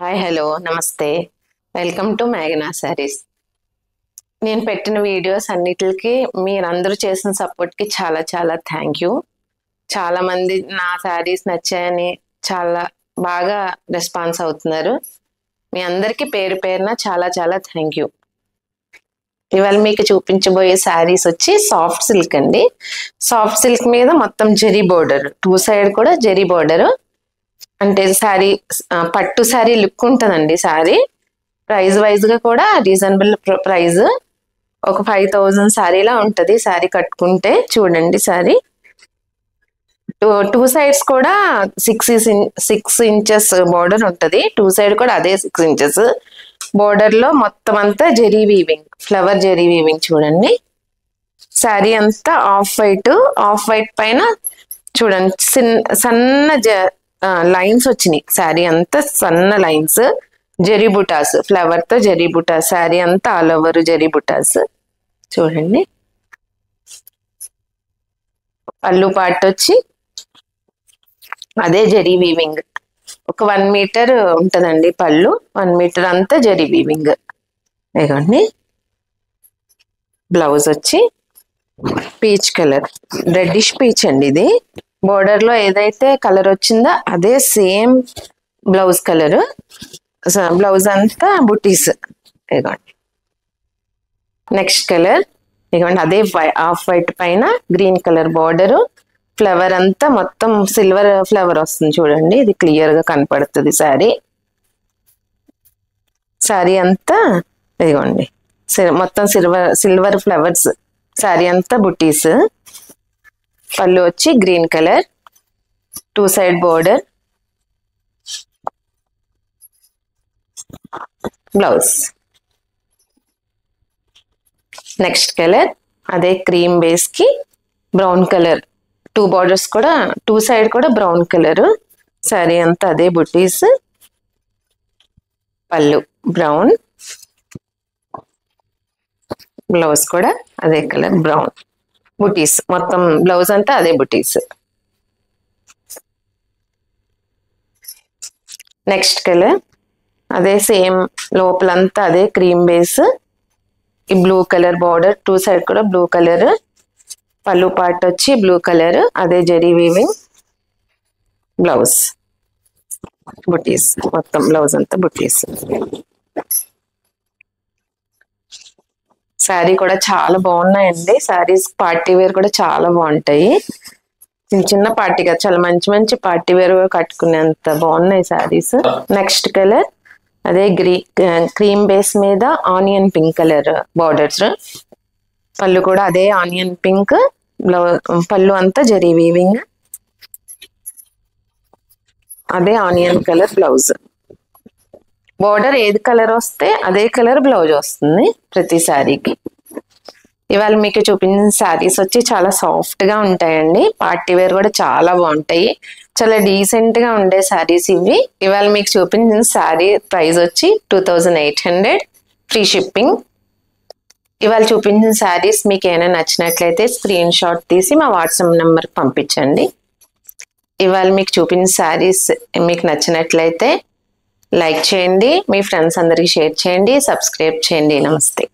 Hi hello నమస్తే. Welcome to మేఘనా శారీస్. నేను పెట్టిన వీడియోస్ అన్నిటికి మీరందరూ చేసిన సపోర్ట్కి చాలా చాలా థ్యాంక్ యూ. చాలా మంది నా శారీస్ నచ్చాయని చాలా బాగా రెస్పాన్స్ అవుతున్నారు. మీ అందరికీ పేరు పేరున చాలా చాలా థ్యాంక్ యూ. ఇవాళ మీకు చూపించబోయే శారీస్ వచ్చి సాఫ్ట్ సిల్క్ అండి. సాఫ్ట్ సిల్క్ మీద మొత్తం జెరీ బోర్డర్, 2 సైడ్ కూడా జెరీ బోర్డర్. అంటే శారీ పట్టు శారీ లుక్ ఉంటుందండి. శారీ ప్రైస్ వైజ్ గా కూడా రీజనబుల్ ప్రైస్. ఒక 5000 శారీలా ఉంటది శారీ కట్టుకుంటే. చూడండి శారీ టూ సైడ్స్ కూడా 6 ఇంచెస్ బోర్డర్ ఉంటది. 2 సైడ్ కూడా అదే 6 ఇంచెస్ బోర్డర్ లో మొత్తం అంతా zari weaving, flower zari weaving. చూడండి శారీ అంతా ఆఫ్ వైట్ పైన చూడండి సన్న లైన్స్ వచ్చినాయి. శారీ అంతా సన్న లైన్స్, జెరీ బుటాస్, ఫ్లవర్ తో జెరీ బుటాస్. శారీ అంతా ఆల్ ఓవర్ జెరీ బుటాస్. చూడండి పళ్ళు పార్ట్ వచ్చి అదే జెరీ వీవింగ్. ఒక 1 మీటర్ ఉంటదండి పళ్ళు. 1 మీటర్ అంతా జెరీ వీవింగ్. ఇదిగోండి బ్లౌజ్ వచ్చి పీచ్ కలర్, రెడ్డిష్ పీచ్ అండి. ఇది బోర్డర్ లో ఏదైతే కలర్ వచ్చిందో అదే సేమ్ బ్లౌజ్ కలర్. బ్లౌజ్ అంతా బుటీస్. ఇదిగోండి నెక్స్ట్ కలర్. ఇదిగోండి అదే ఆఫ్ వైట్ పైన గ్రీన్ కలర్ బోర్డర్. ఫ్లవర్ అంతా మొత్తం సిల్వర్ ఫ్లవర్ వస్తుంది. చూడండి ఇది క్లియర్ గా కనపడుతుంది శారీ. శారీ అంతా ఇదిగోండి మొత్తం సిల్వర్ ఫ్లవర్స్. శారీ అంతా బుటీస్. పళ్ళు వచ్చి green colour, 2 side border. Blouse next colour అదే క్రీమ్ బేస్ కి బ్రౌన్ కలర్. 2 బోర్డర్స్ కూడా 2 సైడ్ కూడా బ్రౌన్ కలర్. శారీ అంతా అదే బుటీస్. పళ్ళు బ్రౌన్, బ్లౌజ్ కూడా అదే కలర్ బ్రౌన్, బుటీస్. మొత్తం బ్లౌజ్ అంతా అదే బుటీస్. నెక్స్ట్ కలర్ అదే సేమ్ లోపలంతా అదే క్రీమ్ బేస్. ఈ బ్లూ కలర్ బార్డర్, 2 సైడ్ కూడా బ్లూ కలర్. పళ్ళు పార్ట్ వచ్చి బ్లూ కలర్, అదే జెరీ వీవింగ్. బ్లౌజ్ బుటీస్, మొత్తం బ్లౌజ్ అంతా బుటీస్. శారీ కూడా చాలా బాగున్నాయండి. శారీస్ పార్టీ వేర్ కూడా చాలా బాగుంటాయి. చిన్న పార్టీగా చాలా మంచి మంచి పార్టీ వేర్ కట్టుకునేంత బాగున్నాయి శారీస్. నెక్స్ట్ కలర్ అదే క్రీమ్ బేస్ మీద ఆనియన్ పింక్ కలర్ బార్డర్స్. పళ్ళు కూడా అదే ఆనియన్ పింక్. పళ్ళు అంతా జరీ వీవింగ్, అదే ఆనియన్ కలర్ బ్లౌజ్. బోర్డర్ ఏది కలర్ వస్తే అదే కలర్ బ్లౌజ్ వస్తుంది ప్రతి శారీకి. ఇవాళ మీకు చూపించిన శారీస్ వచ్చి చాలా సాఫ్ట్ గా ఉంటాయండి. పార్టీ వేర్ కూడా చాలా బాగుంటాయి. చాలా డీసెంట్ గా ఉండే శారీస్ ఇవి. ఇవాళ మీకు చూపించిన శారీ ప్రైస్ వచ్చి 2800, ఫ్రీ షిప్పింగ్. ఇవాళ చూపించిన శారీస్ మీకు ఏమైనా నచ్చినట్లయితే స్క్రీన్ షాట్ తీసి మా వాట్సాప్ నెంబర్కి పంపించండి. ఇవాళ మీకు చూపించిన శారీస్ మీకు నచ్చినట్లయితే లైక్ చేయండి, మీ ఫ్రెండ్స్ అందరికి షేర్ చేయండి, సబ్స్క్రైబ్ చేయండి. నమస్తే.